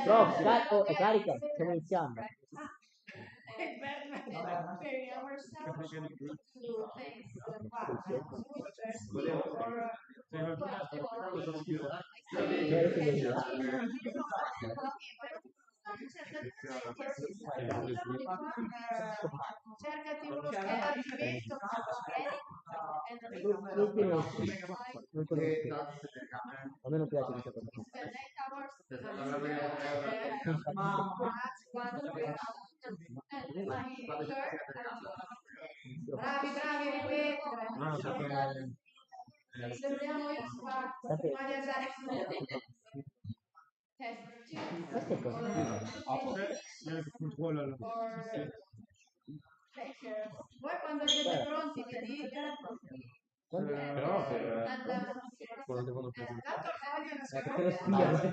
Prof, è carica, stiamo iniziando. Cercati uno schema di evento a me non piace questa cosa. Bravi, ripetere. Sembriamo io Questa è cosa. Voi quando siete pronti mi dite? Però devono Tanto perché lo spiano.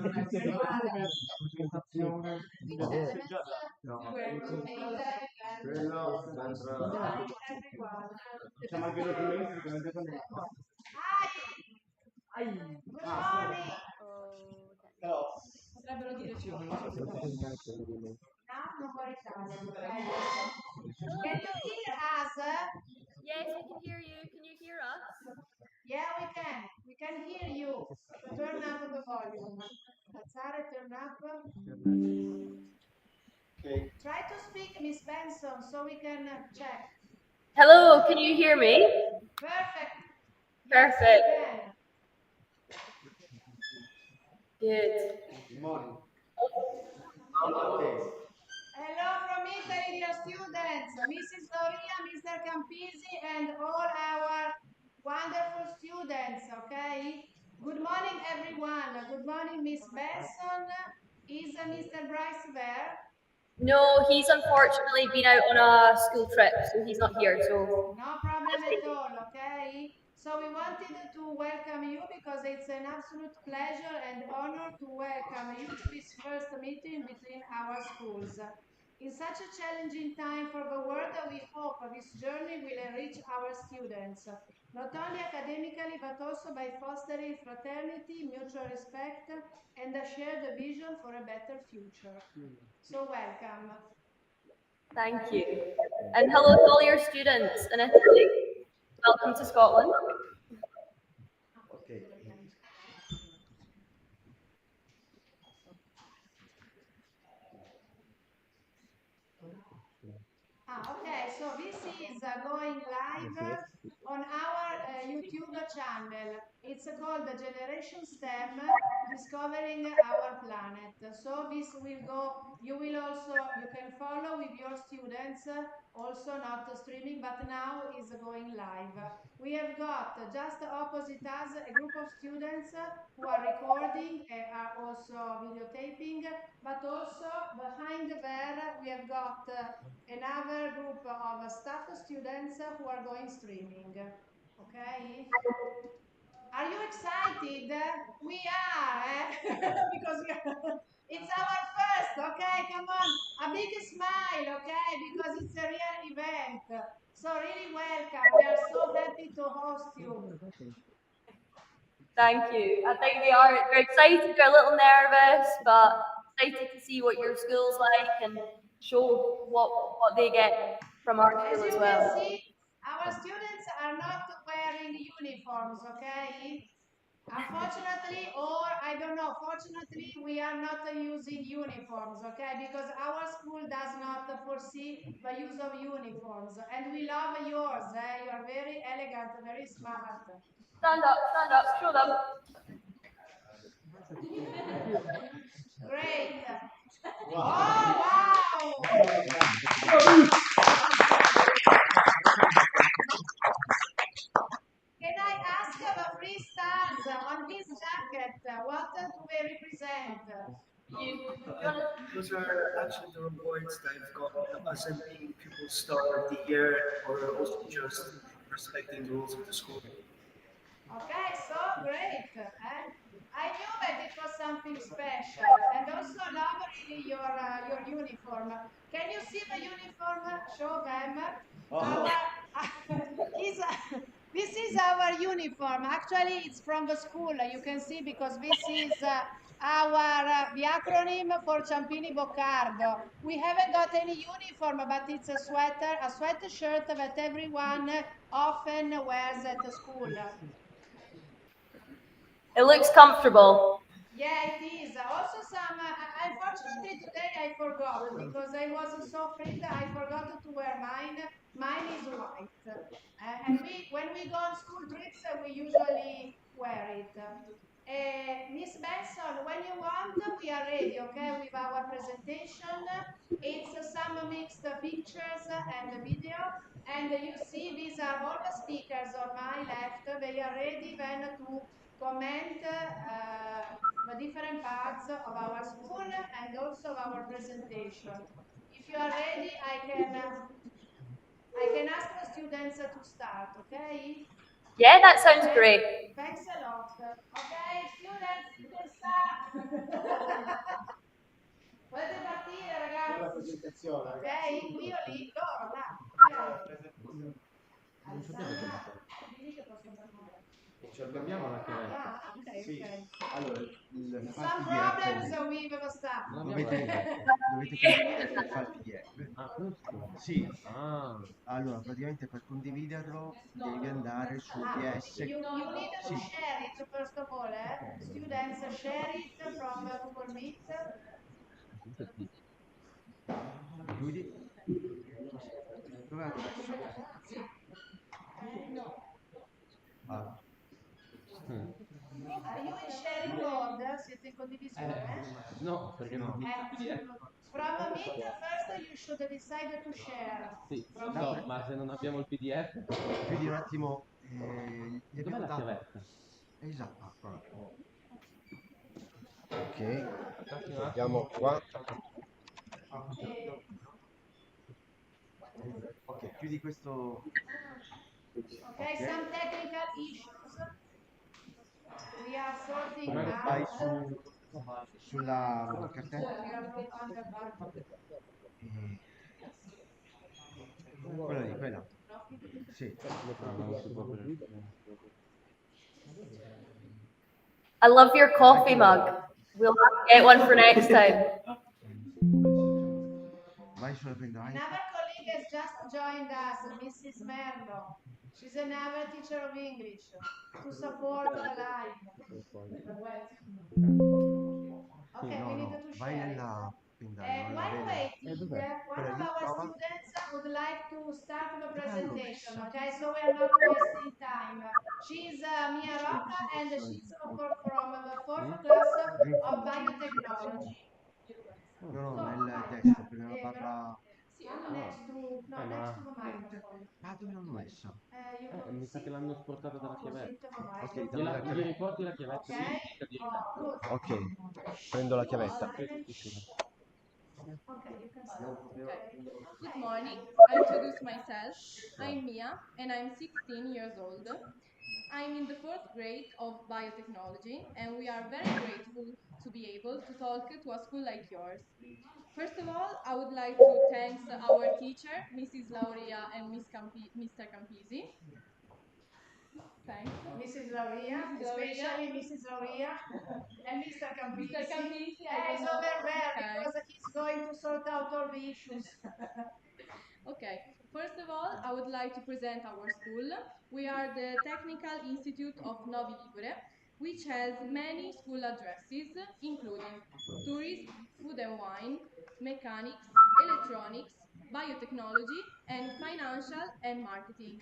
Facciamo anche i documenti che non devono. Potrebbero dire ciò. Can you hear us? Yes, we can hear you. Can you hear us? Yeah, we can. We can hear you. Turn up the volume. Alzare, turn up. Okay. Try to speak, Miss Benson, so we can check. Hello, can you hear me? Perfect. Perfect. Yes, Good. good morning. Hello from Italy, dear students. Mrs. Loria, Mr. Campisi, and all our wonderful students, okay? Good morning, everyone. Good morning, Miss Benson. Is Mr. Bryce there? No, he's unfortunately been out on a school trip, so he's not here. So no problem at all, okay? So we wanted to welcome you because it's an absolute pleasure and honor to welcome you to this first meeting between our schools. In such a challenging time for the world, we hope this journey will enrich our students, not only academically but also by fostering fraternity, mutual respect, and a shared vision for a better future. So welcome. thank you. And hello to all your students in Italy. Welcome to Scotland. Okay. Okay, so this is going live on our YouTube channel. It's called the Generation STEM Discovering Our Planet. So this will go, you can follow with your students, also not streaming, but now is going live. We have got just opposite us a group of students who are recording, are also videotaping, but also behind there we have got another group of staff students who are going streaming. Okay? Are you excited? We are, because it's our first, okay? Come on, a big smile, okay? Because it's a real event. So really welcome. We are so happy to host you. Thank you. I think they're excited, they're a little nervous, but excited to see what your school's like and show what they get from our school as well. As you can see, our students are not wearing uniforms, okay? Unfortunately, or I don't know, fortunately, we are not using uniforms, okay? Because our school does not foresee the use of uniforms. And we love yours, you are very elegant, very smart. Stand up, show them. Great. Oh, wow. Can I ask the 3 stars on his jacket? What do they represent? Those are actually the rewards that I've got as in being Pupil Star of the Year or also just respecting the rules of the school. Okay, so great. I knew that it was something special, and also love really your uniform. Can you see the uniform? Show them. Our, is This is our uniform. Actually, it's from the school. You can see because this is the acronym for Ciampini-Boccardo. We haven't got any uniform, but it's a sweatshirt that everyone often wears at the school. It looks comfortable. Yeah, it is. Also, unfortunately, today I forgot because I was so afraid I forgot to wear mine. Mine is white. And when we go on school trips, we usually wear it. Miss Benson, when you want, we are ready, okay, with our presentation. It's some mixed pictures and video. And you see, these are all the speakers on my left. They are ready then to comment the different parts of our school and also of our presentation. If you are ready, I can ask the students to start, okay? Yeah, that sounds Okay. great. Thanks a lot. Okay, students, you can start. Potete partire, ragazzi. Ok, io lì, loro là. Ok. Alzata. Dimmi che posso andare. Ce l'abbiamo la chiavetta. Ok, Sì, ok. allora, fare Some il problems PDF with the staff. dovete condividere il file PDF. Ah, questo? Sì, Ah, allora praticamente per condividerlo devi andare su IIS. You need to Sì, share it first of all, eh? Students share it from Google Meet. chiudi. Dove l'hanno messo? Ah, Are you in sharing mode? Siete in condivisione? no, perché non ho il PDF. From Meet first you should decide to share. Sì, From lo so, Meet. ma se non abbiamo il PDF, chiudi un attimo. Gli dov'è abbiamo la dato. chiavetta? Esatto, ah, qua. Ok, mettiamo qua. Ok, chiudi questo. Okay, some technical issues. We are sorting Allora, out. vai sulla cartella. We are not under budget. E... Quella lì, quella. Sì. Ah, non si può aprire. I love your coffee mug. We'll have to get one for next time. Vai sulla penna. Another colleague has just joined us, Mrs. Merlo. She's another teacher of English to support the live. Okay, we need to Vai share it. nella penna, non la While vedi? waiting, one of Quella lì, our prova. students would like to start the Dove l'hanno presentation, messa? okay? So we are not wasting time. She's Mia Rocca and she's from the fourth class of biotechnology. No, nel desktop, nella barra. Next to, no, next to the microphone. Ah, dove l'hanno messa? Mi sa che l'hanno sportata dalla chiavetta. Ok, dammi la Gli chiavetta. riporti la chiavetta? Okay. Sì, di rimetterla. Ok, prendo la chiavetta. Okay, you can start. Good morning. I introduce myself. I'm Mia and I'm 16 years old. I'm in the fourth grade of biotechnology and we are very grateful to be able to talk to a school like yours. First of all, I would like to thank our teacher, Mrs. Lauria and Mr. Campisi. Thanks. Mrs. Lauria, Mrs. Lauria. especially Mrs. Lauria and Mr. Campisi. Mr. Campisi, Is over there Okay. because he's going to sort out all the issues. Okay, first of all, I would like to present our school. We are the Technical Institute of Novi Ligure, which has many school addresses, including tourism, food and wine, mechanics, electronics, biotechnology, and financial and marketing.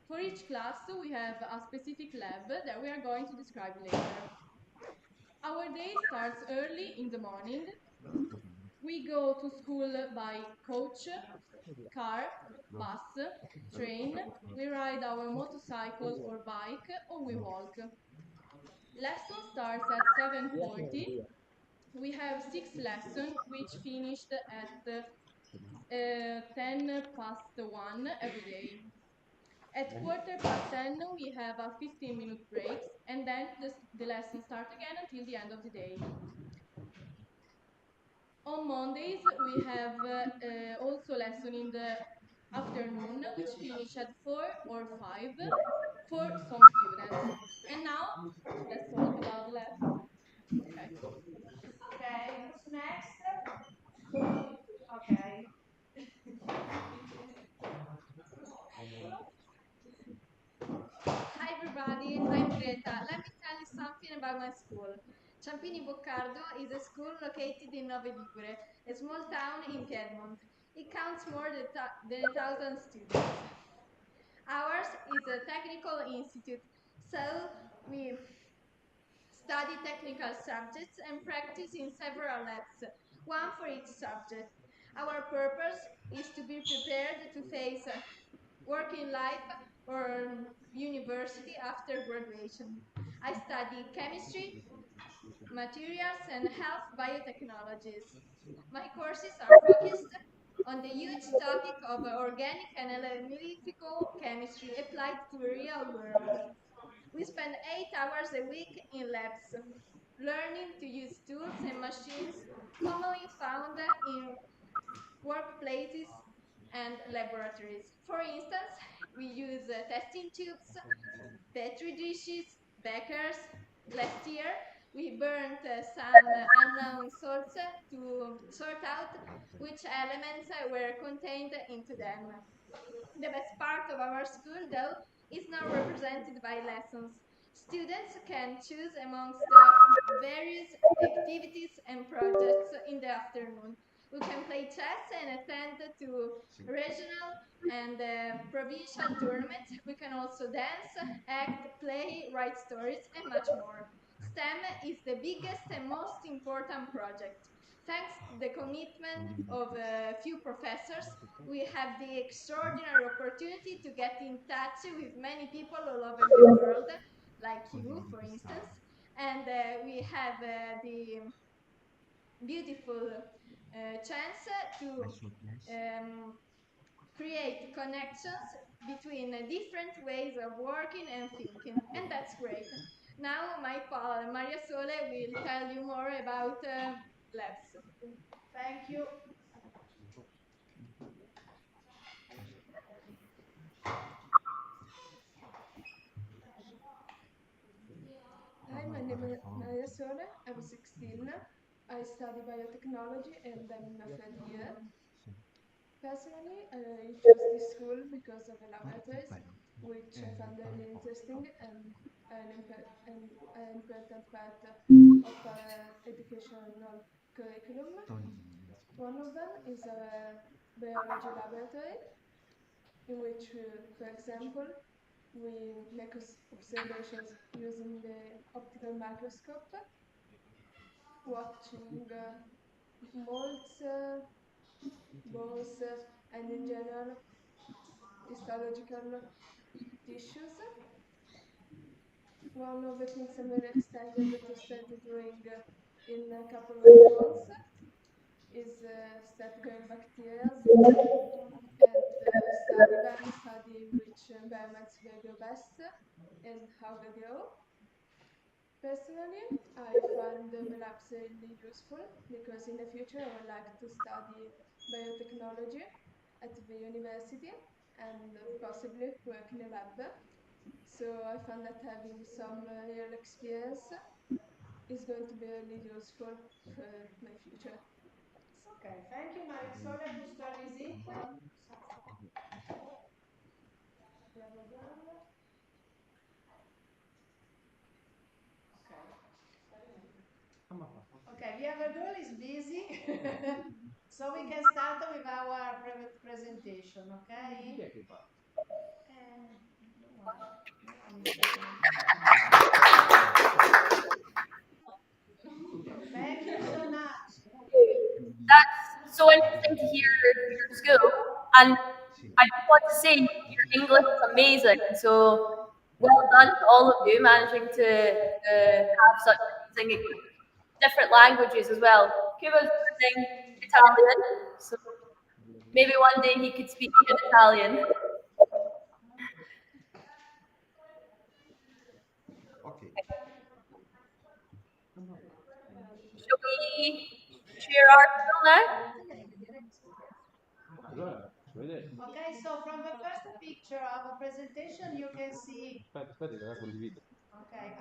For each class, we have a specific lab that we are going to describe later. Our day starts early in the morning. We go to school by coach, car, bus, train. We ride our motorcycle or bike, or we walk. Lesson starts at 7:40. We have 6 lessons which finished at 10 past 1 every day. At 10:15 we have a 15-minute breaks and then the lesson starts again until the end of the day. On Mondays we have also lesson in the afternoon, which finish at 4 or 5 for some students. And now, let's talk about lab. Okay. Okay, who's next? Okay. Hi everybody, I'm Greta. Let me tell you something about my school. Ciampini-Boccardo is a school located in Novi Ligure, a small town in Piedmont. It counts more than 1,000 students. Ours is a technical institute, so we study technical subjects and practice in several labs, one for each subject. Our purpose is to be prepared to face working life or university after graduation. I study chemistry, materials, and health biotechnologies. My courses are focused on the huge topic of organic and analytical chemistry applied to the real world. We spend 8 hours a week in labs, learning to use tools and machines commonly found in workplaces and laboratories. For instance, we use testing tubes, petri dishes, beakers. Last year, we burnt some unknown salts to sort out which elements were contained into them. The best part of our school, though, is now represented by lessons. Students can choose amongst the various activities and projects in the afternoon. We can play chess and attend to regional and provincial tournaments. We can also dance, act, play, write stories, and much more. STEM is the biggest and most important project. Thanks to the commitment of a few professors, we have the extraordinary opportunity to get in touch with many people all over the world, like you, for instance. And we have the beautiful chance to create connections between different ways of working and thinking. And that's great. Now, my pal, Maria Sole, will tell you more about labs. Thank you. Hi, my name is Maria Sole. I'm 16. I study biotechnology and I'm in my third year. Personally, I chose this school because of the laboratories, which I found really interesting and an important part of our educational curriculum. One of them is a biology laboratory, in which, for example, we make observations using the optical microscope, watching molds, bones, and in general histological tissues. One of the things I'm very excited to start doing in a couple of months is start growing bacteria and study them, study in which environments they grow best and how they grow. Personally, I find the labs really useful because in the future I would like to study biotechnology at the university and possibly work in a lab. So I found that having some real experience is going to be really useful for my future. Okay, thank you, Marisol. Whose turn is it? We have a girl. Okay, we have a girl is busy, so we can start with our presentation, okay? No one, no one is Thank you so much. That's so interesting to hear your school. And I just want to say your English is amazing. So well done to all of you managing to have such amazing different languages as well. Kuba's learning Italian, so maybe one day he could speak in Italian. Shall we share our school now? Okay, so from the first picture of a presentation, you can see, Aspetta, che la condivido. okay,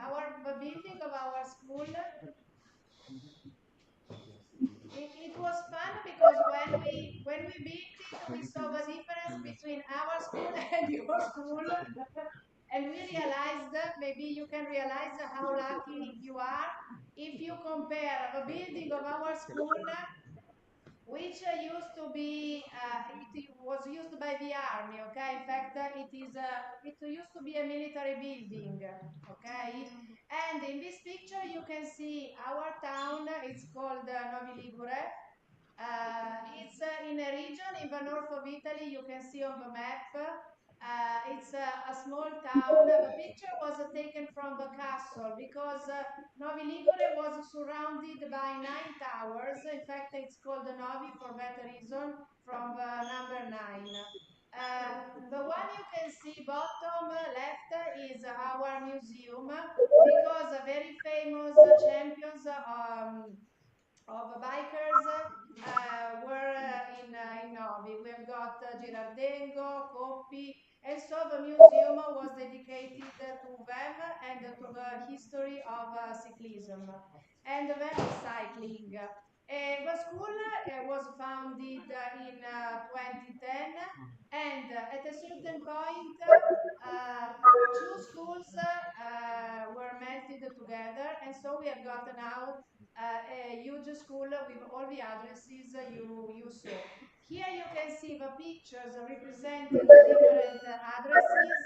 the building of our school. It was fun because when we built it, we saw the difference between our school and your school, and we realized maybe you can realize how lucky you are if you compare the building of our school, which used to be it was used by the army. Okay, in fact, it used to be a military building. Okay, and in this picture you can see our town. It's called Novi Ligure. It's in a region in the north of Italy. You can see on the map. It's a small town. The picture was taken from the castle because Novi Ligure was surrounded by 9 towers. In fact, it's called Novi for that reason, from the number 9. The one you can see bottom left is our museum because very famous champions of bikers were in Novi. We have got Girardengo, Coppi, and so the museum was dedicated to them and to the history of cyclism and then cycling. The school was founded in 2010, and at a certain point, two schools were melted together, and so we have got now a huge school with all the addresses you saw. Here you can see the pictures representing the different addresses,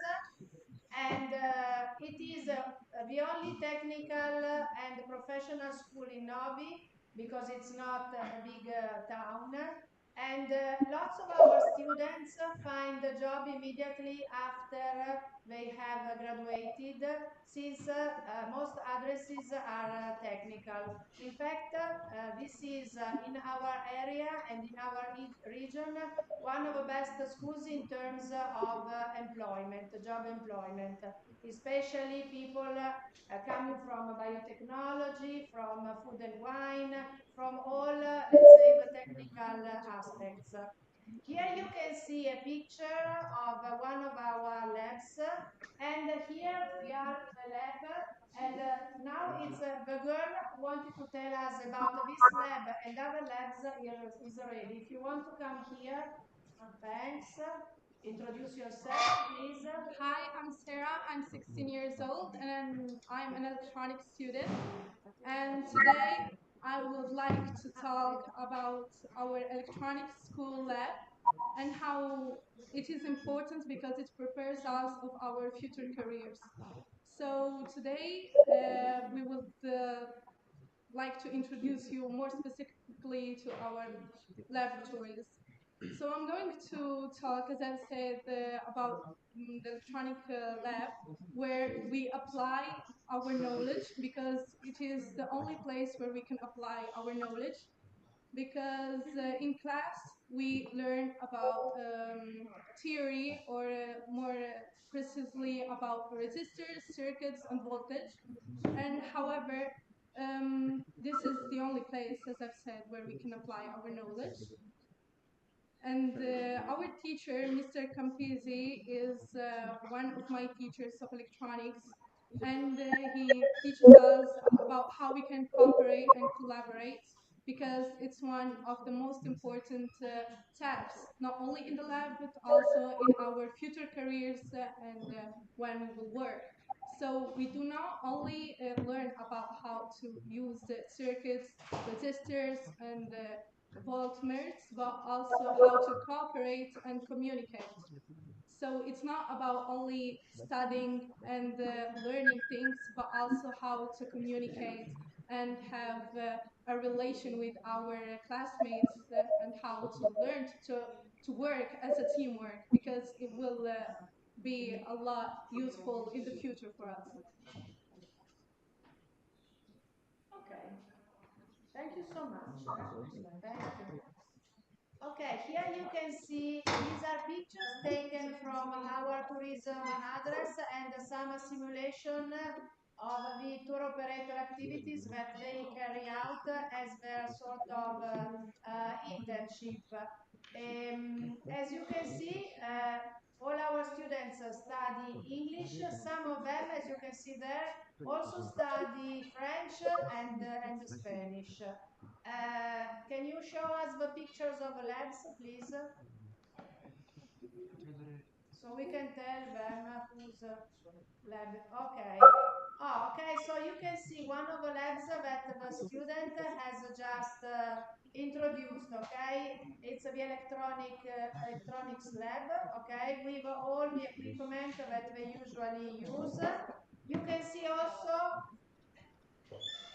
and it is the only technical and professional school in Novi because it's not a big town. And lots of our students find a job immediately after they have graduated, since most addresses are technical. In fact, this is in our area and in our region one of the best schools in terms of employment, job employment, especially people coming from biotechnology, from food and wine, from all, let's say, the technical aspects. Here you can see a picture of one of our labs, and here we are in the lab, and now it's the girl who wanted to tell us about this lab and other labs is ready. If you want to come here, thanks. Introduce yourself, please. Hi, I'm Sarah. I'm 16 years old and I'm an electronics student. And today I would like to talk about our electronics school lab and how it is important because it prepares us of our future careers. So today we would like to introduce you more specifically to our laboratories. So I'm going to talk, as I've said, about the electronic lab, where we apply our knowledge because it is the only place where we can apply our knowledge. Because in class we learn about theory, or more precisely about resistors, circuits, and voltage. And however, this is the only place, as I've said, where we can apply our knowledge. And our teacher, Mr. Campisi, is one of my teachers of electronics, and he teaches us about how we can cooperate and collaborate, because it's one of the most important tasks, not only in the lab, but also in our future careers and when we will work. So we do not only learn about how to use the circuits, resistors, and voltmeters, but also how to cooperate and communicate. So it's not about only studying and learning things, but also how to communicate and have a relation with our classmates, and how to learn to work as a teamwork, because it will be a lot useful in the future for us. Okay. Thank you so much. Thank you. Okay, here you can see these are pictures taken from our tourism address and some simulation of the tour operator activities that they carry out as their sort of internship. As you can see, all our students study English. Some of them, as you can see there, also study French and Spanish. Can you show us the pictures of the labs, please? So we can tell them whose lab. Okay. Oh, okay. So you can see one of the labs that the student has just introduced. Okay, it's the electronics lab. Okay, with all the equipment that they usually use. You can see also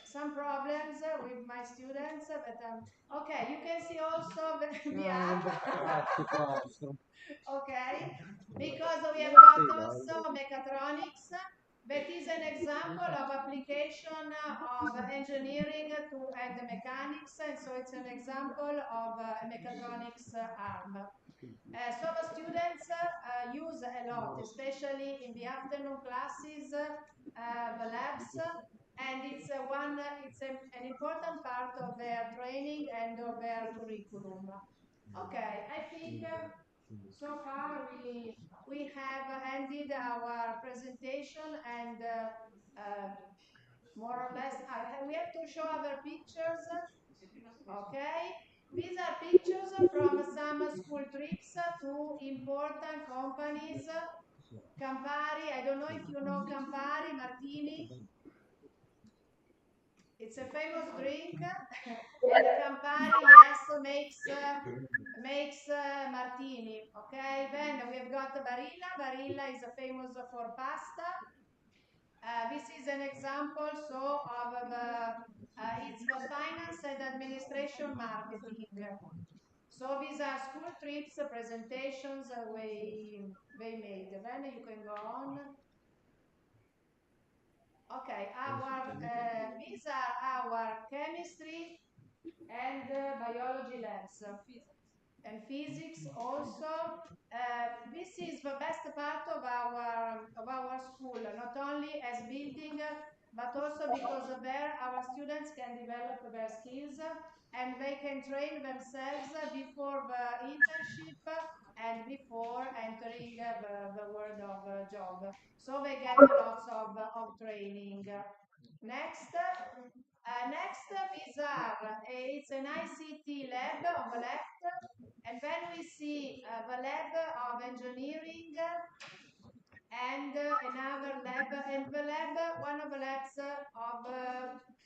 some problems with my students, but okay, you can see also the app. Okay, because we have got also mechatronics. That is an example of application of engineering to and mechanics, and so it's an example of a mechatronics arm. So the students use a lot, especially in the afternoon classes, the labs, and an important part of their training and of their curriculum. Okay, I think so far we have ended our presentation, and more or less we have to show other pictures. Okay, these are pictures from some school trips to important companies. Campari, I don't know if you know Campari, Martini. It's a famous drink, and Campari, yes, makes martini. Okay, then we have got Barilla. Barilla is famous for pasta. This is an example of it's the finance and administration marketing. So these are school trips, presentations we made. Then you can go on. Okay, these are our chemistry and biology labs and physics also. This is the best part of our school, not only as building, but also because there our students can develop their skills and they can train themselves before the internship and before entering the world of job. So they get lots of training. Next, these are, it's an ICT lab on the left, and then we see the lab of engineering and another lab, and the lab, one of the labs of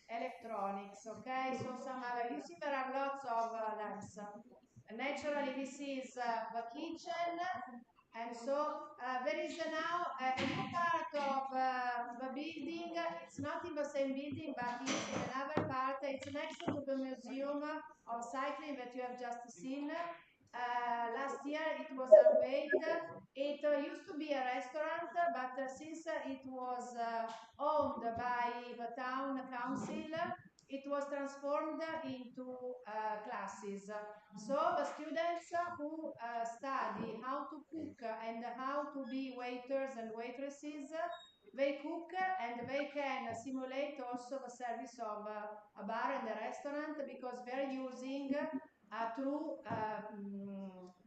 electronics, okay? So some other, you see there are lots of labs. Naturally, this is the kitchen, and so there is now a new part of the building. It's not in the same building, but it's in another part. It's next to the museum of cycling that you have just seen. Last year it was unveiled. It used to be a restaurant, but since it was owned by the town council, it was transformed into classes. So the students who study how to cook and how to be waiters and waitresses, they cook and they can simulate also the service of a bar and a restaurant, because they're using through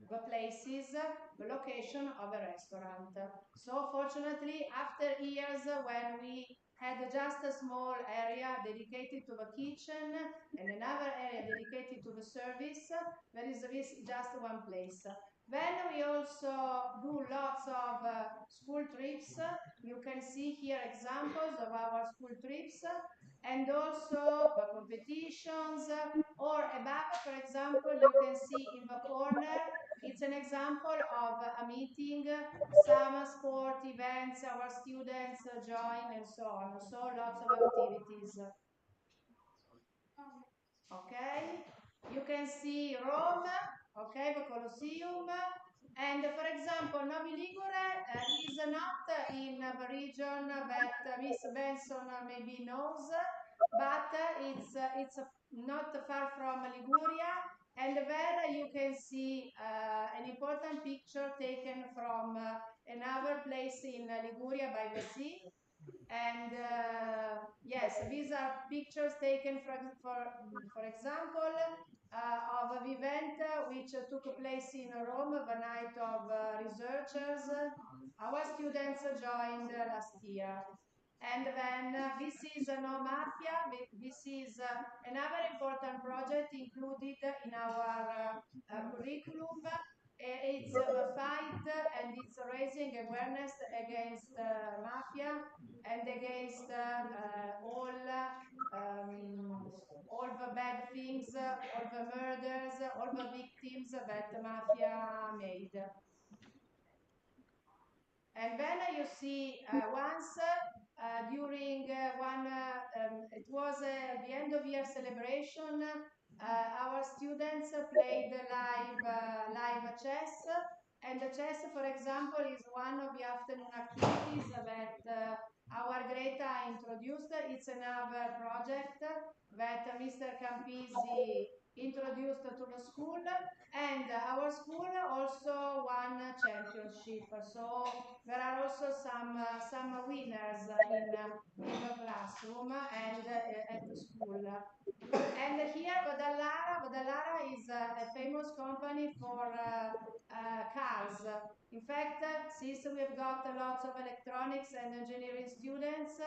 the places, the location of a restaurant. So fortunately, after years when we had just a small area dedicated to the kitchen and another area dedicated to the service, there is this just one place. Then we also do lots of school trips. You can see here examples of our school trips, and also the competitions, or above, for example, you can see in the corner, it's an example of a meeting, some sport events our students join, and so on. So lots of activities. Okay, you can see Rome, okay, the Colosseum, and for example, Novi Ligure is not in the region that Miss Benson maybe knows, but it's not far from Liguria, and there you can see an important picture taken from another place in Liguria by the sea. And yes, these are pictures taken for example, of an event which took place in Rome, the night of researchers. Our students joined last year. And then this is No Mafia. This is another important project included in our curriculum. It's the fight and it's raising awareness against mafia and against all the bad things, all the murders, all the victims that mafia made. And then you see once during it was the end of year celebration, our students played live chess. And the chess, for example, is one of the afternoon activities that our Greta introduced. It's another project that Mr. Campisi introduced to the school, and our school also won a championship. So there are also some winners in the classroom and at the school. And here, Vodallara is a famous company for cars. In fact, since we've got lots of electronics and engineering students,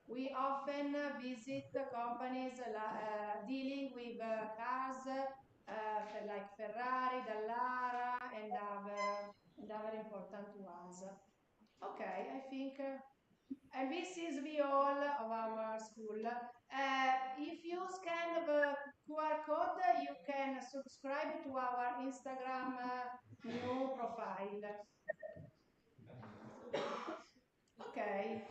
we often visit companies dealing with cars like Ferrari, Dallara, and other important ones. Okay, I think. And this is the all of our school. If you scan the QR code, you can subscribe to our Instagram new profile. Okay.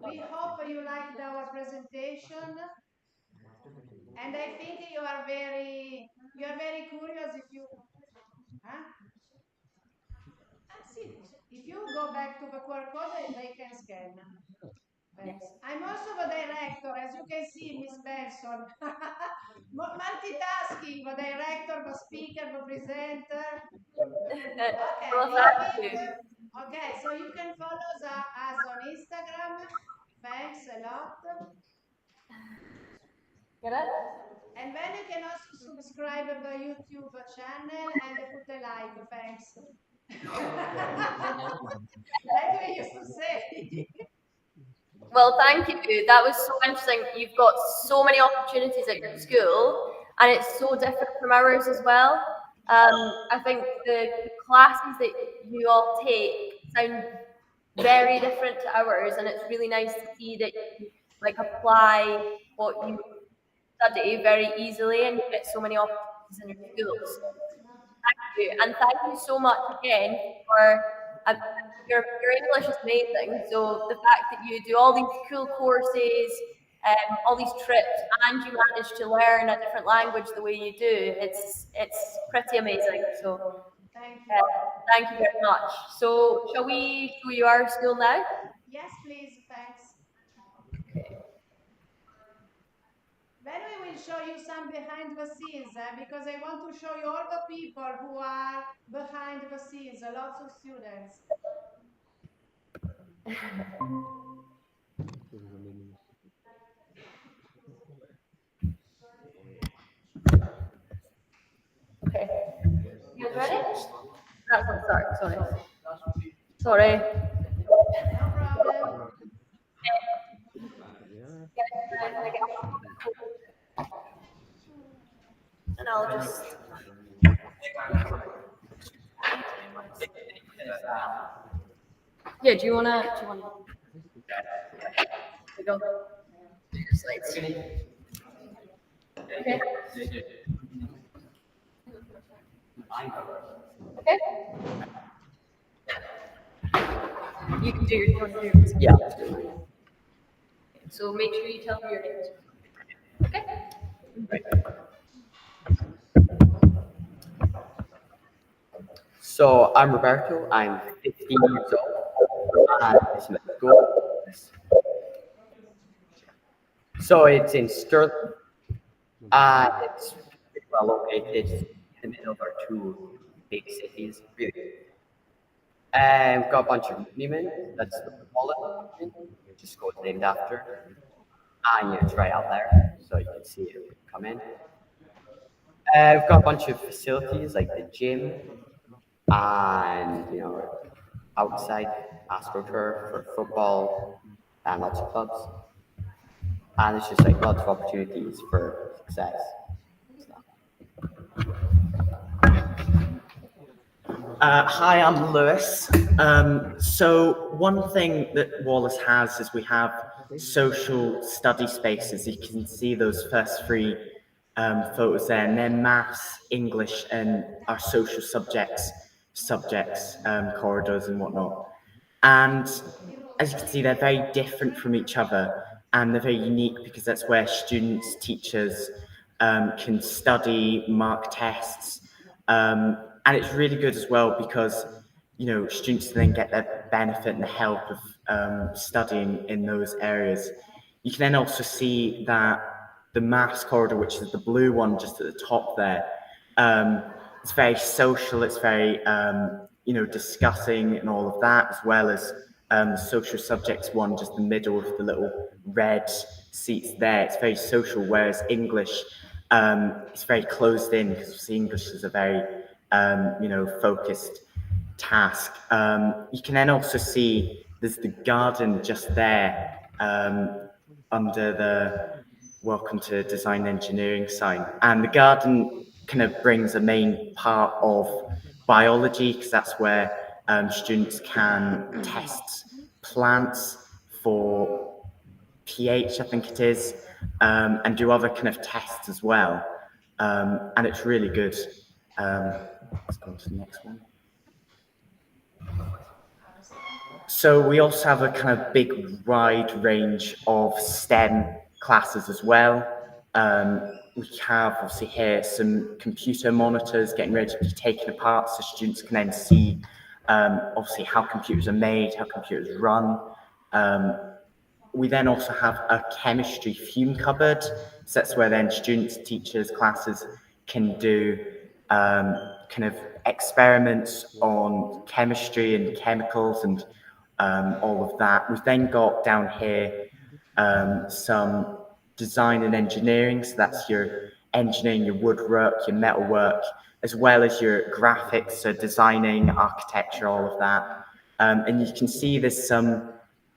We hope you liked our presentation, and I think you are very curious if you. Huh? See, if you go back to the QR code, they can scan. Thanks. I'm also the director, as you can see, Miss Benson. Multitasking, the director, the speaker, the presenter. Okay, Well, thank you. okay, so you can follow us on Instagram. Thanks a lot. Get it? And then you can also subscribe to the YouTube channel and put a like. Thanks. Like we used to say. Well, thank you. That was so interesting. You've got so many opportunities at your school, and it's so different from ours as well. I think the classes that you all take sound very different to ours, and it's really nice to see that you like apply what you study very easily, and you get so many opportunities in your schools. Thank you, and thank you so much again for your English is amazing. So the fact that you do all these cool courses, all these trips, and you manage to learn a different language the way you do, it's pretty amazing. So thank you very much. So shall we show you our school now? Yes, please. Thanks. Then we will show you some behind the scenes because I want to show you all the people who are behind the scenes, lots of students. Okay. You guys ready? That's one. Sorry. Sorry. No problem. And I'll just. Yeah, do you wanna? There we go. Your slides. Okay. Okay. You can do your names. Yeah. So make sure you tell me your names. Okay. So I'm Roberto. I'm 15 years old. And this is my school. So it's in Stirling, and it's pretty well located in the middle of our two big cities. Really. And we've got a bunch of monuments. That's the Wallace, which is named after. And it's right out there, so you can see it when you come in. We've got a bunch of facilities like the gym and, outside AstroTurf for football and lots of clubs. And it's just like lots of opportunities for success. Hi, I'm Lewis. So one thing that Wallace has is we have social study spaces. You can see those first three photos there, and then maths, English, and our social subjects, corridors and whatnot. And as you can see, they're very different from each other, and they're very unique because that's where students, teachers can study, mark tests, and it's really good as well because students then get the benefit and the help of studying in those areas. You can then also see that the maths corridor, which is the blue one just at the top there, it's very social. It's very discussing and all of that, as well as the social subjects one, just the middle with the little red seats there. It's very social, whereas English, it's very closed in because English is a very focused task. You can then also see there's the garden just there under the Welcome to Design Engineering sign. And the garden kind of brings a main part of biology because that's where students can test plants for pH, I think it is, and do other kind of tests as well. And it's really good. Let's go on to the next one. So we also have a kind of big wide range of STEM classes as well. We have obviously here some computer monitors getting ready to be taken apart so students can then see obviously how computers are made, how computers run. We then also have a chemistry fume cupboard. So that's where then students, teachers, classes can do kind of experiments on chemistry and chemicals and all of that. We've then got down here some design and engineering. So that's your engineering, your woodwork, your metalwork, as well as your graphics, so designing, architecture, all of that. And you can see there's some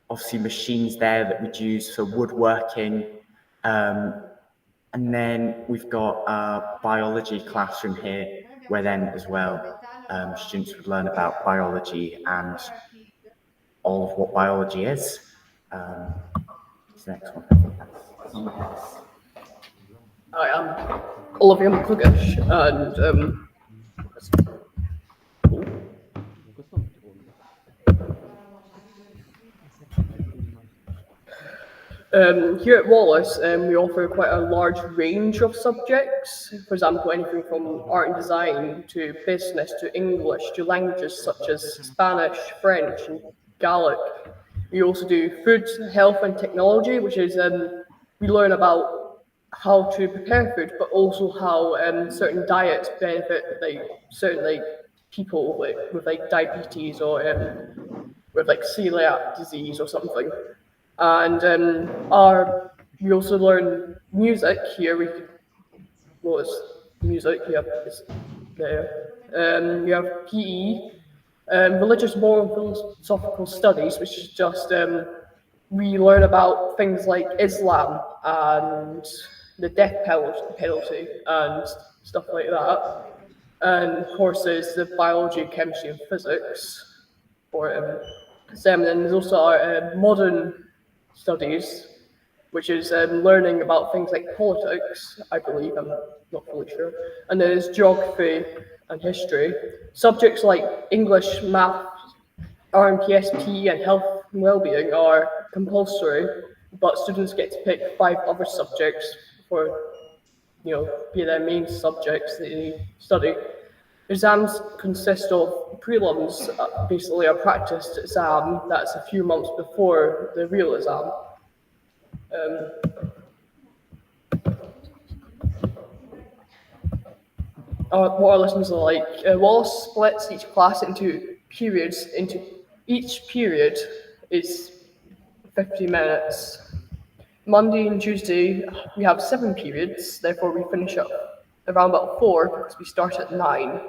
obviously machines there that we'd use for woodworking. And then we've got a biology classroom here where then as well students would learn about biology and all of what biology is. This next one, I think that's Hi, I'm Olivia McClugish, and here at Wallace, we offer quite a large range of subjects. For example, anything from art and design to business to English to languages such as Spanish, French, and Gaelic. We also do food, health, and technology, which is we learn about how to prepare food, but also how certain diets benefit certain people with diabetes or with celiac disease or something. And we also learn music here. Music? Yeah, it's there. We have PE, religious, moral, and philosophical studies, which is just we learn about things like Islam and the death penalty and stuff like that. And of course, there's the biology, chemistry, and physics for STEM. And then there's also our modern studies, which is learning about things like politics, I believe, I'm not fully sure. And there's geography and history. Subjects like English, math, RMPSP, and health and well-being are compulsory, but students get to pick 5 other subjects for, be their main subjects that they study. Exams consist of prelims, basically a practice exam that's a few months before the real exam. What our lessons are like. Wallace splits each class into periods. Each period is 50 minutes. Monday and Tuesday we have 7 periods, therefore we finish up around about 4 because we start at 9.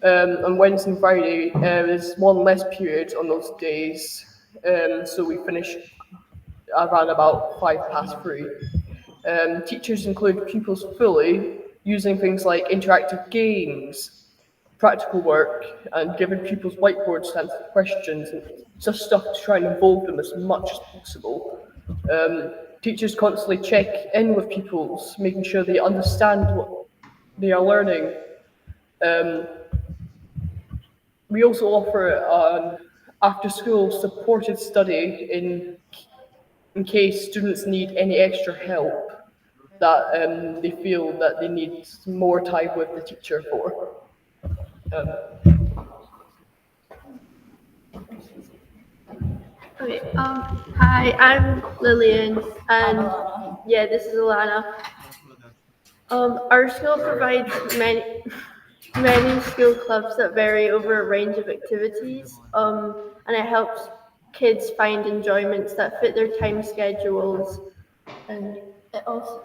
On Wednesday and Friday, there's one less period on those days, so we finish around about 3:05. Teachers include pupils fully, using things like interactive games, practical work, and giving pupils whiteboards to answer questions, and just stuff to try and involve them as much as possible. Teachers constantly check in with pupils, making sure they understand what they are learning. We also offer after-school supported study in case students need any extra help that they feel that they need more time with the teacher for. Okay, hi, I'm Lillian, and yeah, this is Alana. Our school provides many school clubs that vary over a range of activities, and it helps kids find enjoyments that fit their time schedules. And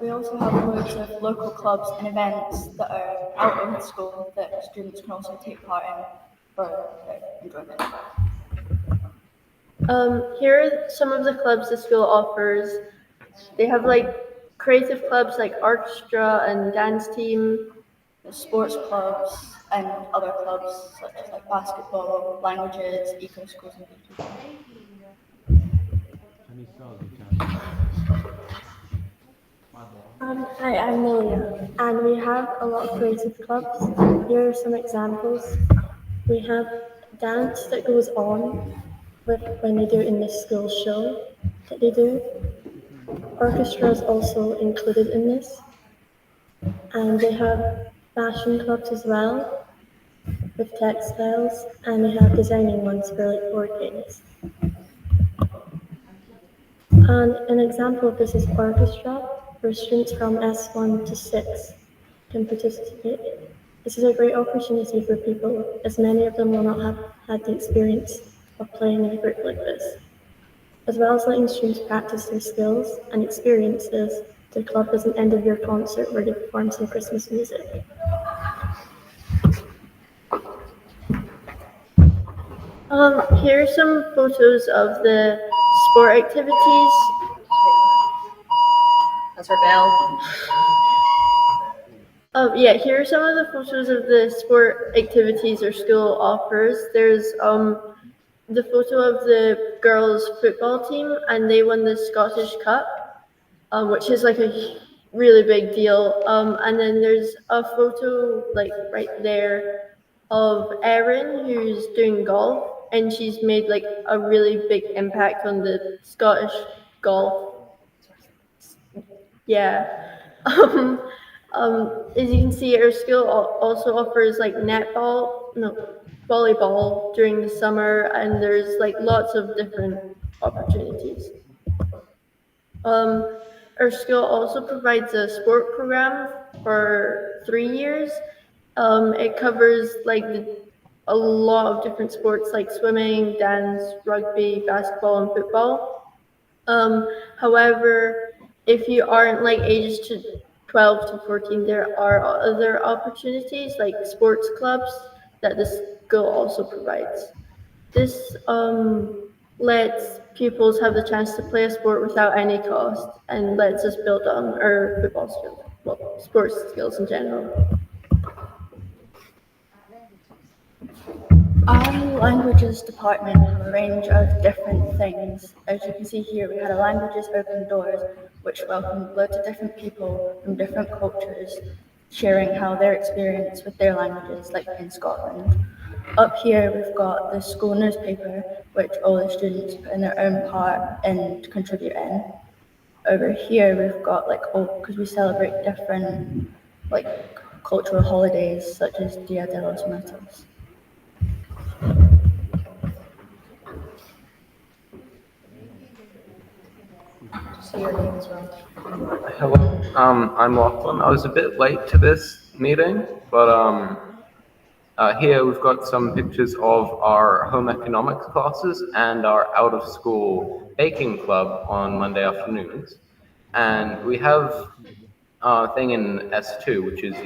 We also have loads of local clubs and events that are out of the school that students can also take part in for their enjoyment. Here are some of the clubs the school offers. They have like creative clubs like orchestra and dance team. There's sports clubs and other clubs such as like basketball, languages, eco schools, and beauty. Hi, I'm Lilia, and we have a lot of creative clubs. Here are some examples. We have dance that goes on when they do it in this school show that they do. Orchestra is also included in this. And they have fashion clubs as well, with textiles, and they have designing ones for like board games. And an example of this is orchestra, where students from S1 to 6 can participate. This is a great opportunity for people, as many of them will not have had the experience of playing in a group like this. As well as letting students practice their skills and experiences, the club is an end-of-year concert where they perform some Christmas music. Here are some photos of the sport activities. That's our bell. Yeah, here are some of the photos of the sport activities our school offers. There's the photo of the girls' football team, and they won the Scottish Cup, which is like a really big deal. And then there's a photo like right there of Erin, who's doing golf, and she's made like a really big impact on the Scottish golf. Yeah. As you can see, our school also offers like volleyball during the summer, and there's like lots of different opportunities. Our school also provides a sport program for 3 years. It covers like a lot of different sports like swimming, dance, rugby, basketball, and football. However, if you aren't like ages to 12 to 14, there are other opportunities like sports clubs that the school also provides. This lets pupils have the chance to play a sport without any cost and lets us build on our football skills, well, sports skills in general. Our languages department have a range of different things. As you can see here, we had a languages open doors, which welcomed loads of different people from different cultures, sharing how their experience with their languages, like in Scotland. Up here, we've got the school newspaper, which all the students put in their own part and contribute in. Over here, we've got because we celebrate different cultural holidays, such as Dia de los Muertos. Hello, I'm Lachlan. I was a bit late to this meeting, but here we've got some pictures of our home economics classes and our out-of-school baking club on Monday afternoons. And we have thing in S2, which is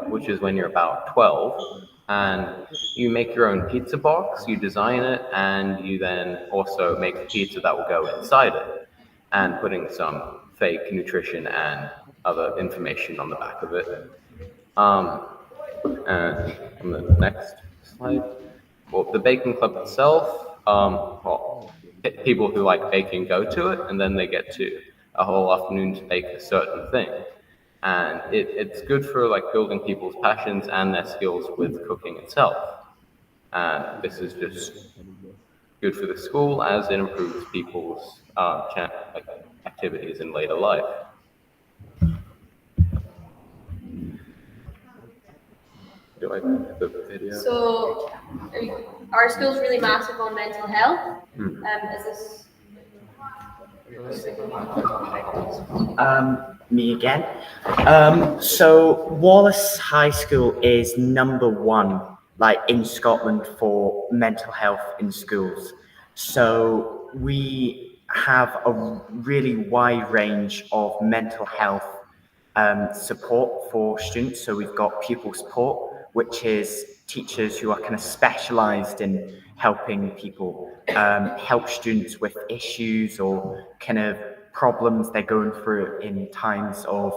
which is when you're about 12, and you make your own pizza box, you design it, and you then also make the pizza that will go inside it, and putting some fake nutrition and other information on the back of it. And on the next slide, well, the baking club itself, people who like baking go to it, and then they get to a whole afternoon to bake a certain thing. And it's good for like building people's passions and their skills with cooking itself. And this is just good for the school as it improves people's activities in later life. Do I have the video? So, our school's really massive on mental health. Is this? Me again. So Wallace High School is #1, like in Scotland, for mental health in schools. So we have a really wide range of mental health support for students. So we've got pupil support, which is teachers who are kind of specialized in helping people help students with issues or kind of problems they're going through in times of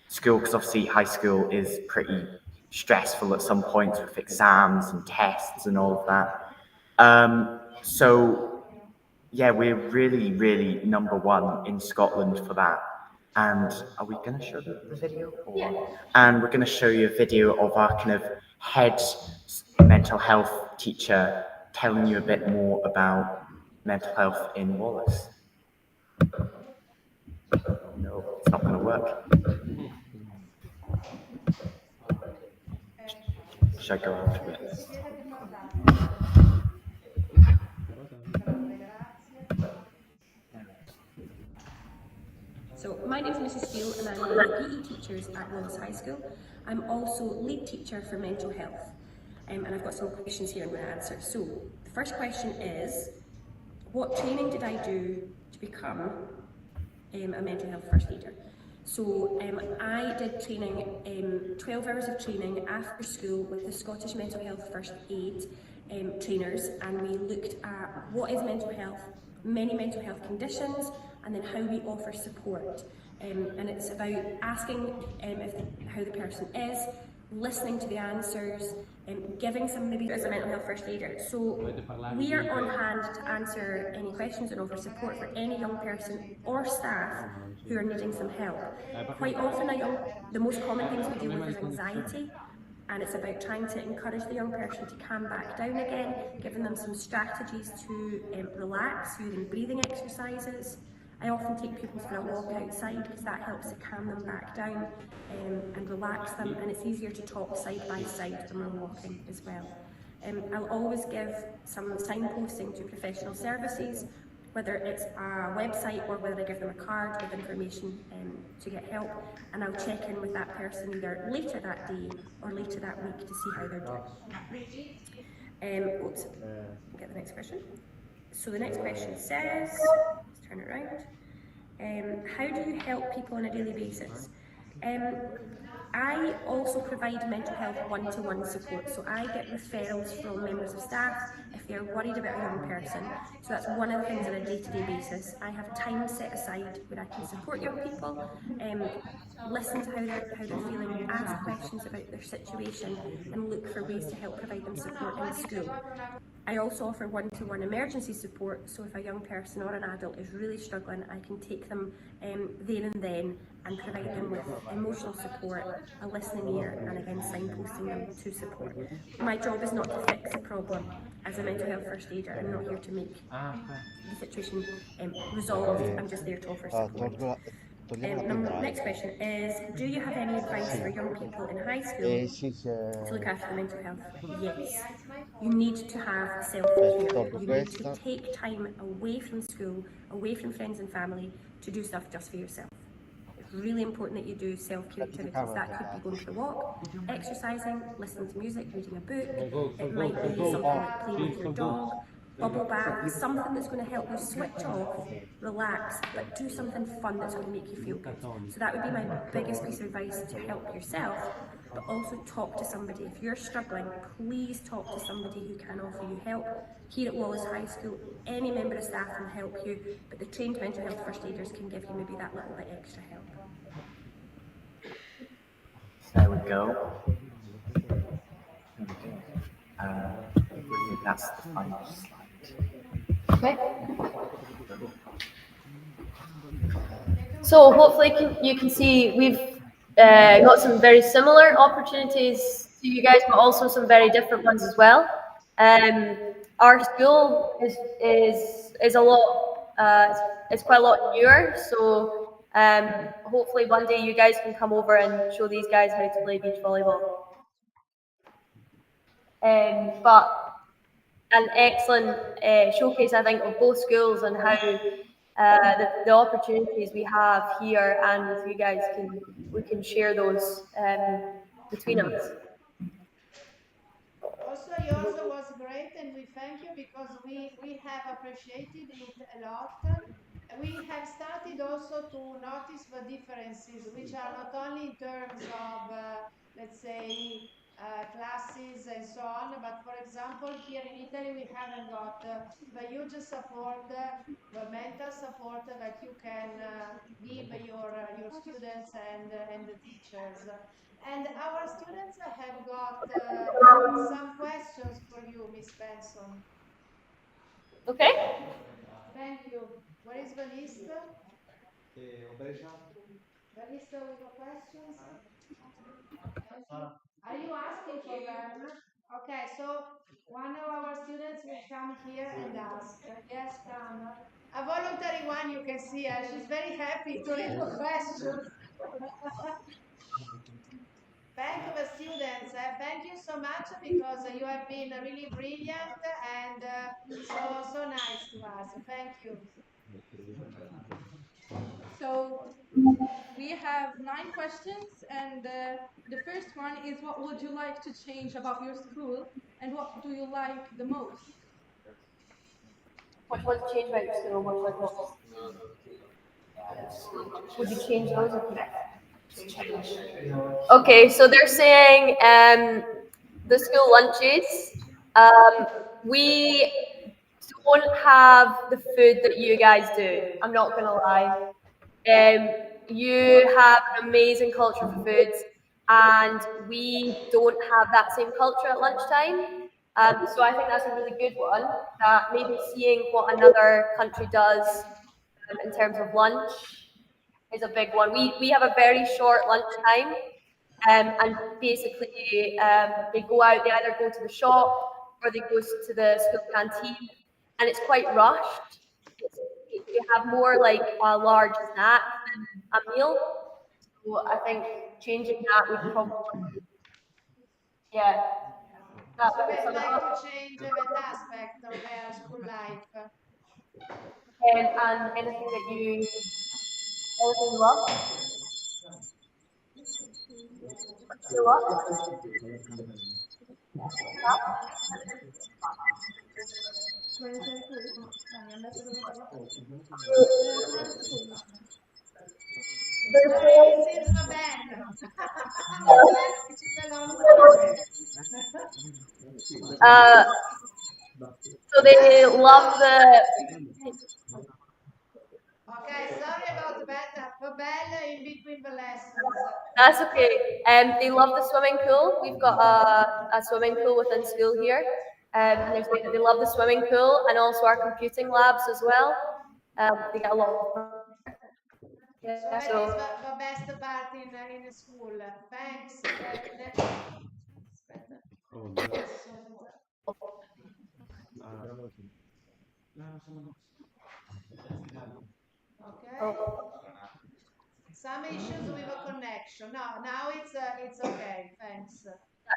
school, because obviously high school is pretty stressful at some points with exams and tests and all of that. So yeah, we're really, really #1 in Scotland for that. And are we going to show the video? Yeah. And we're going to show you a video of our kind of head mental health teacher telling you a bit more about mental health in Wallace. No, it's not going to work. Should I go out of it? So my name is Mrs. Steele and I'm one of the PE teachers at Wallace High School. I'm also lead teacher for mental health, and I've got some questions here I'm going to answer. So the first question is, what training did I do to become a mental health first aider? So I did training, 12 hours of training after school with the Scottish Mental Health First Aid trainers, and we looked at what is mental health, many mental health conditions, and then how we offer support. And it's about asking how the person is, listening to the answers, giving some maybe as a mental health first aider. So we are on hand to answer any questions and offer support for any young person or staff who are needing some help. Quite often the most common things we deal with is anxiety, and it's about trying to encourage the young person to calm back down again, giving them some strategies to relax using breathing exercises. I often take pupils for a walk outside because that helps to calm them back down and relax them, and it's easier to talk side by side when we're walking as well. I'll always give some signposting to professional services, whether it's a website or whether I give them a card with information to get help, and I'll check in with that person either later that day or later that week to see how they're doing. Oops, get the next question. So the next question says, let's turn it around. How do you help people on a daily basis? I also provide mental health one-to-one support, so I get referrals from members of staff if they're worried about a young person. So that's one of the things on a day-to-day basis. I have time set aside where I can support young people, listen to how they're feeling, ask questions about their situation, and look for ways to help provide them support in school. I also offer one-to-one emergency support, so if a young person or an adult is really struggling, I can take them there and then and provide them with emotional support, a listening ear, and again signposting them to support. My job is not to fix a problem. As a mental health first aider, I'm not here to make the situation resolved, I'm just there to offer support. Next question is, do you have any advice for young people in high school to look after their mental health? Yes. You need to have self-care. You need to take time away from school, away from friends and family, to do stuff just for yourself. It's really important that you do self-care activities. That could be going for a walk, exercising, listening to music, reading a book. It might be something like playing with your dog, bubble bath, something that's going to help you switch off, relax, but do something fun that's going to make you feel good. So that would be my biggest piece of advice to help yourself, but also talk to somebody. If you're struggling, please talk to somebody who can offer you help. Here at Wallace High School, any member of staff will help you, but the trained mental health first aiders can give you maybe that little bit extra help. There we go. That's the final slide. Okay. So hopefully you can see we've got some very similar opportunities to you guys, but also some very different ones as well. Our school is a lot, it's quite a lot newer, so hopefully one day you guys can come over and show these guys how to play beach volleyball. But an excellent showcase, I think, of both schools and how the opportunities we have here and with you guys we can share those between us. Also, yours was great, and we thank you because we have appreciated it a lot. We have started also to notice the differences, which are not only in terms of, let's say, classes and so on, but for example, here in Italy, we haven't got the huge support, the mental support that you can give your students and the teachers. And our students have got some questions for you, Miss Benson. Okay. Thank you. Where is the list? The list with the questions? Are you asking for them? Okay, so one of our students will come here and ask. Yes, come. A voluntary one, you can see her. She's very happy to read the questions. Thank the students. Thank you so much because you have been really brilliant and so nice to us. Thank you. So we have 9 questions, and the first one is, what would you like to change about your school, and what do you like the most? What was changed about your school? What was most? Would you change those? Okay, so they're saying the school lunches. We don't have the food that you guys do. I'm not gonna lie. You have an amazing culture for foods, and we don't have that same culture at lunchtime. So I think that's a really good one. That maybe seeing what another country does in terms of lunch is a big one. We have a very short lunch time, and basically they go out. They either go to the shop or they go to the school canteen, and it's quite rushed. You have more like a large snack than a meal. So I think changing that would probably, yeah, that So would be we'd something. like to change that aspect of their school life. And anything that you love. You what? Sorry, this is the band. The band which is a long time. So they love the. Okay, sorry about the bell in between the lessons. That's okay. They love the swimming pool. We've got a swimming pool within school here. And they're saying that they love the swimming pool and also our computing labs as well. They get a lot of fun there. Yeah, So that is the best part in school. Thanks. Okay. Some issues with the connection. No, now it's okay. Thanks.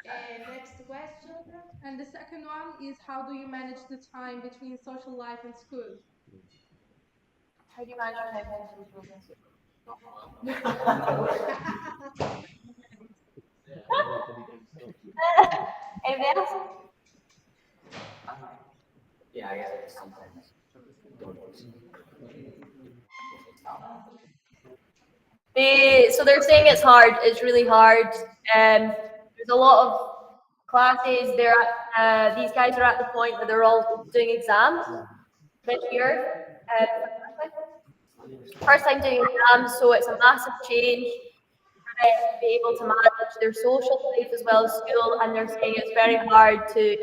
Next question. And the second one is, how do you manage the time between social life and school? How do you manage your time between social life and school? Anything else? So they're saying it's hard. It's really hard. There's a lot of classes. These guys are at the point where they're all doing exams this year. First time doing exams, so it's a massive change for them to be able to manage their social life as well as school, and they're saying it's very hard to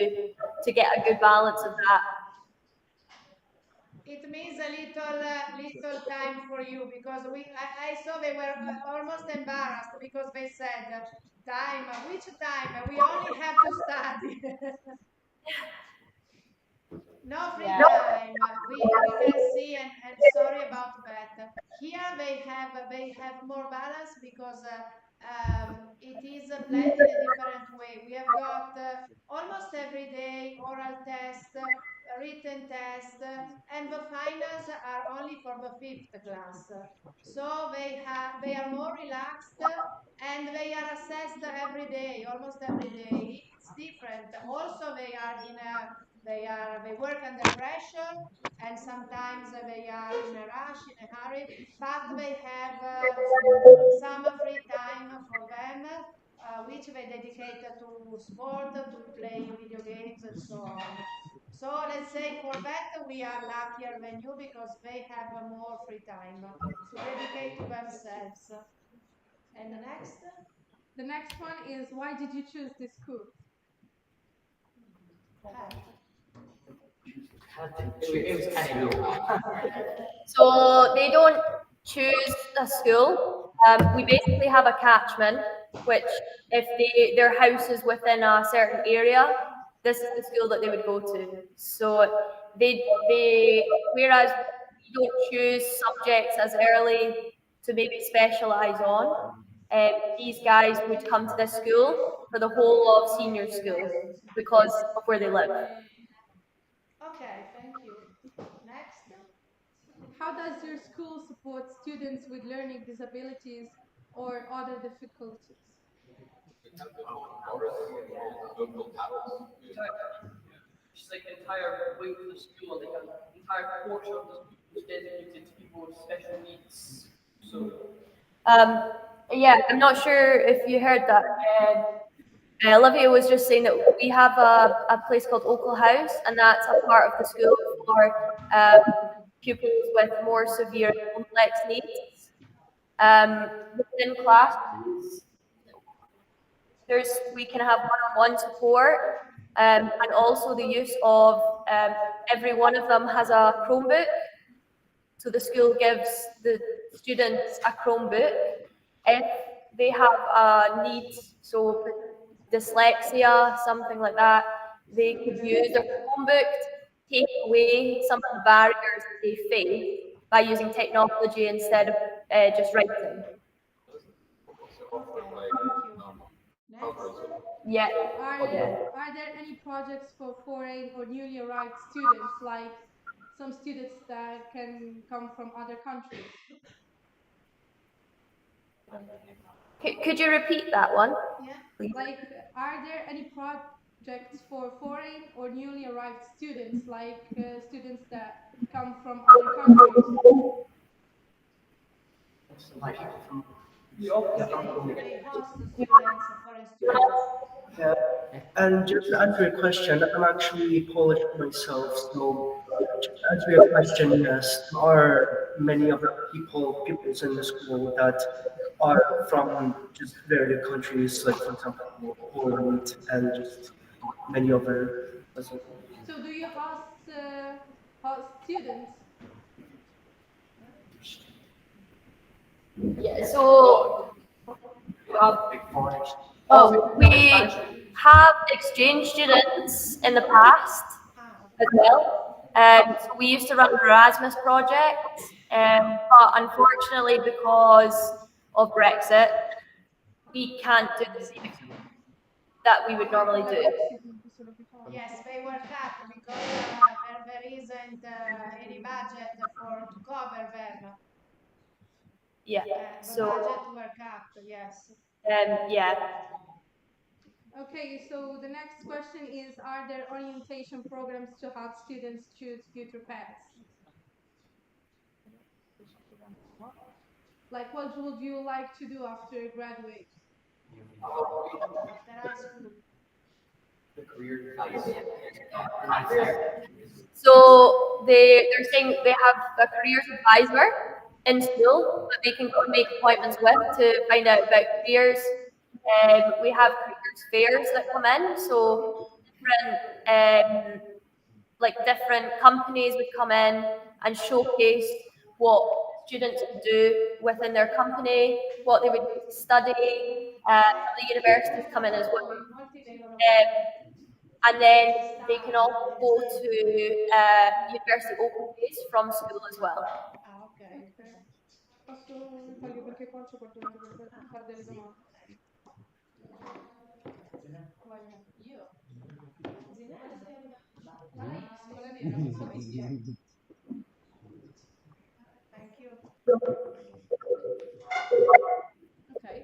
get a good balance of that. It means a little time for you because I saw they were almost embarrassed because they said time, which time? We only have to study. No free time. We can see and sorry about that. Here they have more balance because it is planned in a different way. We have got almost every day oral test, written test, and the finals are only for the fifth class. So they are more relaxed and they are assessed every day, almost every day. It's different. Also, they work under pressure and sometimes they are in a rush, in a hurry, but they have some free time for them, which they dedicate to sport, to play video games, and so on. So let's say for that we are luckier than you because they have more free time to dedicate to themselves. And the next? The next one is, why did you choose this school? So they don't choose a school. We basically have a catchment, which if their house is within a certain area, this is the school that they would go to. So whereas we don't choose subjects as early to maybe specialise on, these guys would come to this school for the whole of senior school because of where they live. Okay, thank you. Next. How does your school support students with learning disabilities or other difficulties? Just like the entire wing of the school, like an entire portion of the school is dedicated to people with special needs. So Yeah, I'm not sure if you heard that. Olivia was just saying that we have a place called Oakle House, and that's a part of the school for pupils with more severe and complex needs. Within classes, we can have one-on-one support, and also the use of every one of them has a Chromebook. So the school gives the students a Chromebook. If they have a need, so dyslexia, something like that, they could use their Chromebook to take away some of the barriers that they face by using technology instead of just writing. Okay, thank you. Next. Yeah. Are there any projects for foreign or newly arrived students, like some students that can come from other countries? Could you repeat that one? Yeah. Like, are there any projects for foreign or newly arrived students, like students that come from other countries? They host students, foreign students. Yeah. And just to answer your question, I'm actually Polish myself, so just to answer your question, yes, there are many other pupils in the school that are from just various countries, like for example, Poland and just many other as well. So do you host students? Yeah, so we have exchange students in the past as well. So we used to run an Erasmus project, but unfortunately because of Brexit, we can't do the same that we would normally do. Yes, they were cut because there isn't any budget to cover them. Yeah. The budget were cut. Yes. Yeah. Okay, so the next question is, are there orientation programs to help students choose future paths? Like, what would you like to do after graduate? After high school. So they're saying they have a careers advisor in school that they can go and make appointments with to find out about careers. We have careers fairs that come in, so different different companies would come in and showcase what students would do within their company, what they would need to study. Some of the universities come in as well. And then they can also go to university open days from school as well. Ah, ok. Posso fargli qualche corso qualcuno per fare delle domande? Io? Thank you. Okay.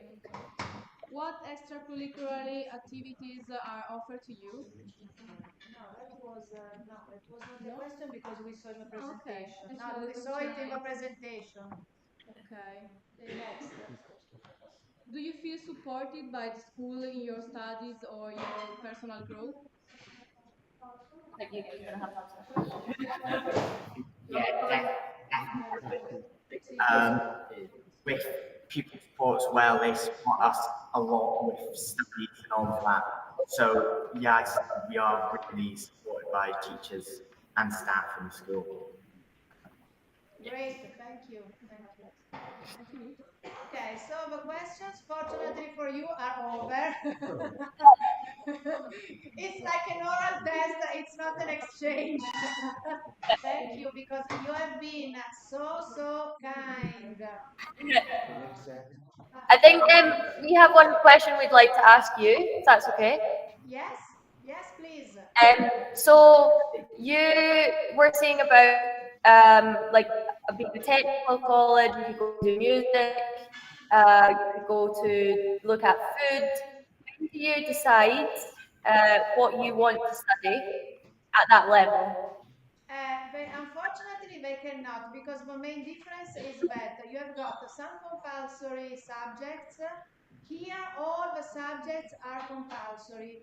What extracurricular activities are offered to you? No, that was not the question because we saw in the Okay. presentation. No, we saw it in the presentation. Okay. Next. Do you feel supported by the school in your studies or your personal growth? I think you're gonna have to. Yeah, with pupil support as well, they support us a lot with studies and all of that. So yes, we are really supported by teachers and staff in the school. Great, thank you. Thank you. Okay, so the questions, fortunately for you, are over. It's like an oral test, it's not an exchange. Thank you, because you have been so kind. I think we have one question we'd like to ask you, if that's okay. Yes, yes, please. So you were saying about being a technical college, you could go to music, you could go to look at food. When do you decide what you want to study at that level? Unfortunately, they cannot because the main difference is that you have got some compulsory subjects. Here, all the subjects are compulsory.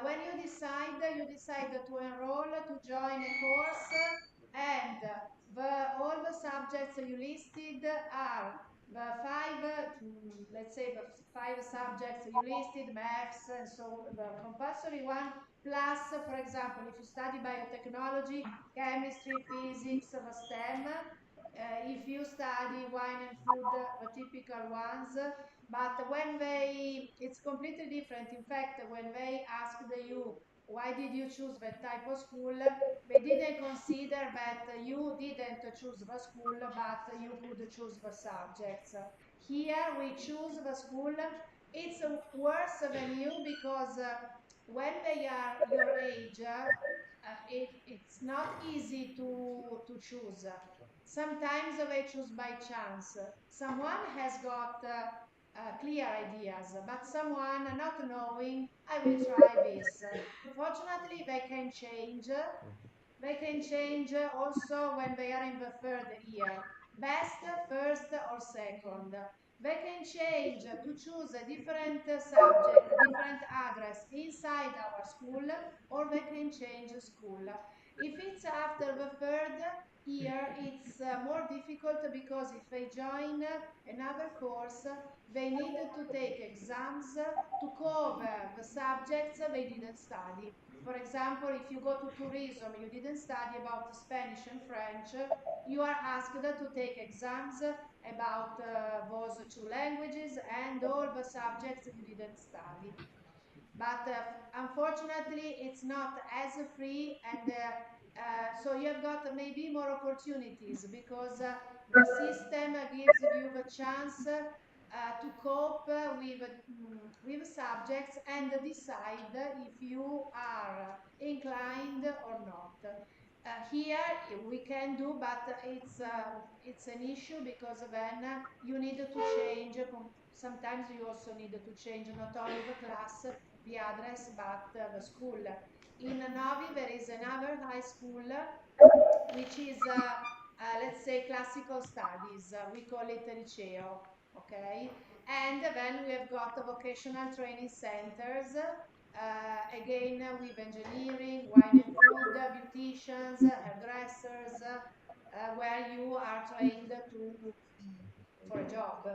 When you decide to enroll to join a course, and all the subjects you listed are the five, let's say the five subjects you listed, maths, and so the compulsory one, plus, for example, if you study biotechnology, chemistry, physics, the STEM. If you study wine and food, the typical ones, but it's completely different. In fact, when they asked you, why did you choose that type of school, they didn't consider that you didn't choose the school, but you could choose the subjects. Here we choose the school. It's worse than you because when they are your age, it's not easy to choose. Sometimes they choose by chance. Someone has got clear ideas, but someone not knowing, I will try this. Fortunately, they can change. They can change also when they are in the third year. Best, first, or second. They can change to choose a different subject, different address inside our school, or they can change school. If it's after the third year, it's more difficult because if they join another course, they need to take exams to cover the subjects they didn't study. For example, if you go to tourism, you didn't study about Spanish and French, you are asked to take exams about those two languages and all the subjects you didn't study. But unfortunately, it's not as free, and so you've got maybe more opportunities because the system gives you the chance to cope with subjects and decide if you are inclined or not. Here we can do, but it's an issue because then you need to change. Sometimes you also need to change not only the class, the address, but the school. In Novi, there is another high school, which is, let's say, classical studies. We call it liceo, okay? And then we have got vocational training centers, again with engineering, wine and food, beauticians, hairdressers, where you are trained to for a job.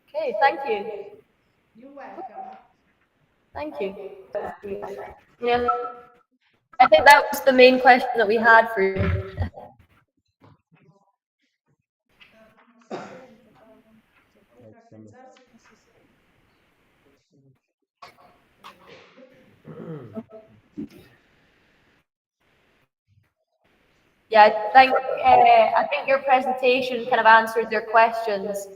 Okay, thank you. You're welcome. Thank you. Yeah, I think that was the main question that we had for you. Yeah, I think your presentation kind of answered their questions,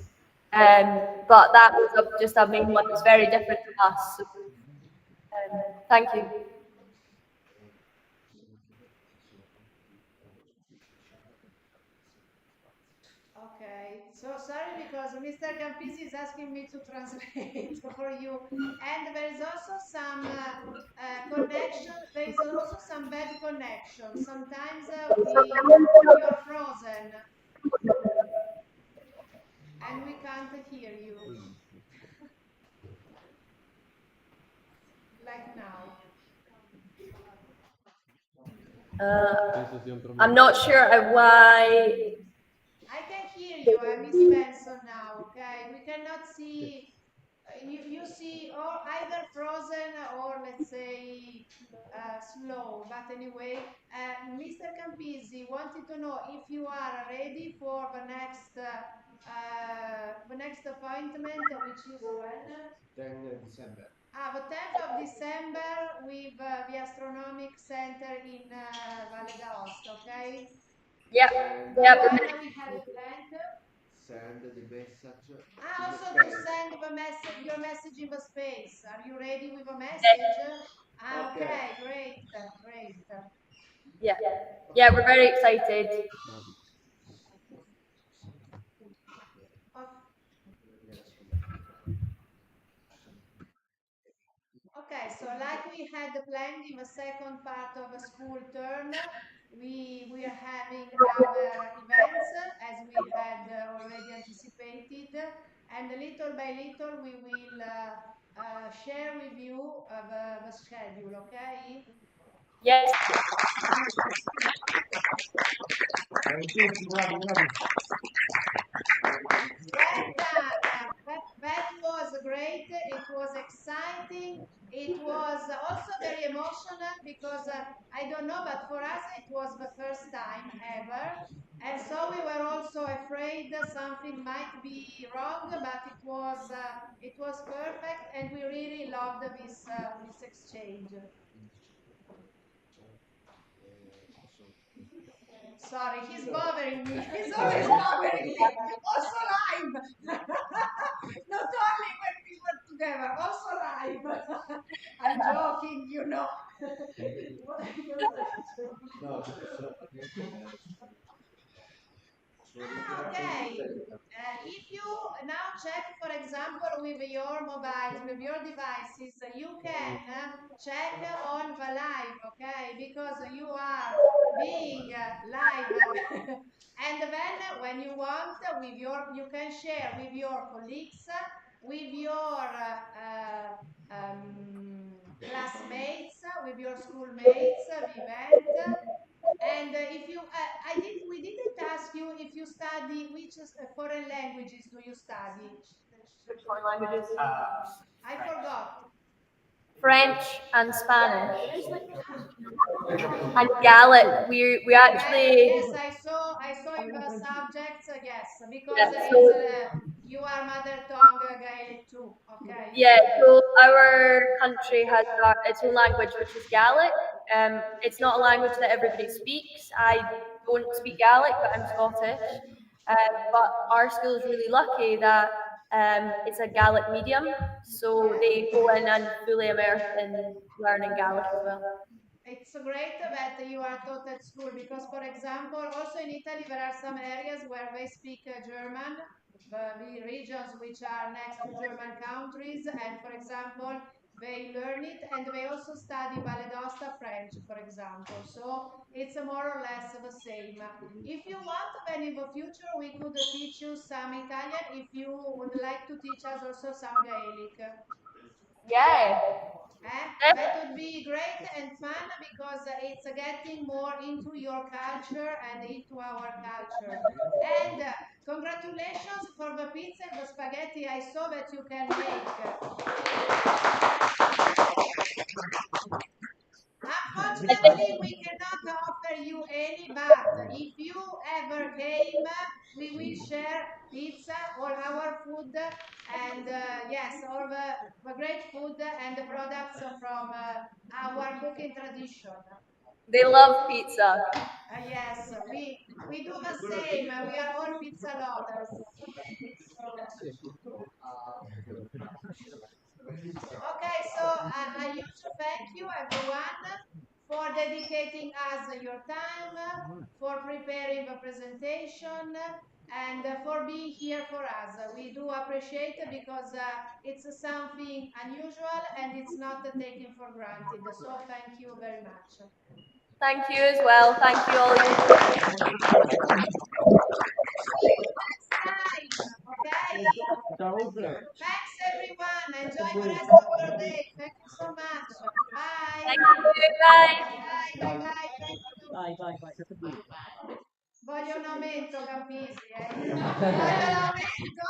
but that was just a main one. It's very different to us. So, thank you. Okay, so sorry because Mr. Campisi is asking me to translate for you, and there is also some connection. There is also some bad connection. Sometimes you are frozen, and we can't hear you, like now. I'm not sure why. I can hear you, Miss Benson now. Okay, we cannot see. You see, or either frozen or let's say slow. But anyway, Mr. Campisi wanted to know if you are ready for the next appointment, which is when? 10 December. Ah, the 10th of December with the Astronomic Center in Valle d'Aosta, okay? Yep. But when we had planned, Send the message. also to send the message, your message in the space. Are you ready with a message? Ah, okay, great, great. Yeah, yeah, we're very excited. Okay, so like we had planned in the second part of the school term, we are having other events as we had already anticipated, and little by little we will share with you the schedule, okay? Yes. Well done. That was great. It was exciting. It was also very emotional because I don't know, but for us it was the first time ever. And so we were also afraid that something might be wrong, but it was perfect, and we really loved this exchange. Sorry, he's bothering me. He's always bothering me. Also live. Not only when we work together, also live. I'm joking, you know. No, okay. If you now check, for example, with your mobiles, with your devices, you can check on the live, okay? Because you are being live. And then when you want, you can share with your colleagues, with your classmates, with your schoolmates, the event. And if you, we didn't ask you if you study which foreign languages do you study? Which foreign languages? I forgot. French and Spanish. And Gaelic. We actually. Yes, I saw in the subjects. Yes, because Yeah, it's so, you are mother tongue Gaelic too. Okay. yeah, so our country has its own language, which is Gaelic. It's not a language that everybody speaks. I don't speak Gaelic, but I'm Scottish. But our school is really lucky that it's a Gaelic medium, so they go in and fully immerse in learning Gaelic as well. It's great that you are taught at school because, for example, also in Italy there are some areas where they speak German, the regions which are next to German countries, and for example, they learn it and they also study Valle d'Aosta French, for example. So it's more or less the same. If you want, then in the future we could teach you some Italian if you would like to teach us also some Gaelic. Yeah. That would be great and fun because it's getting more into your culture and into our culture. And congratulations for the pizza and the spaghetti I saw that you can make. Unfortunately, we cannot offer you any, but if you ever came, we will share pizza, all our food, and yes, all the great food and the products from our cooking tradition. They love pizza. Yes, we do the same. We are all pizza lovers. Okay, so a huge thank you, everyone, for dedicating us your time, for preparing the presentation, and for being here for us. We do appreciate it because it's something unusual and it's not taken for granted. So thank you very much. Thank you as well. Thank you all. Okay? Thanks everyone. Enjoy the rest of your day. Thank you so much. Bye. Thank you. Bye. Bye. Bye. Bye. Voglio un aumento, capisci? Voglio l'aumento!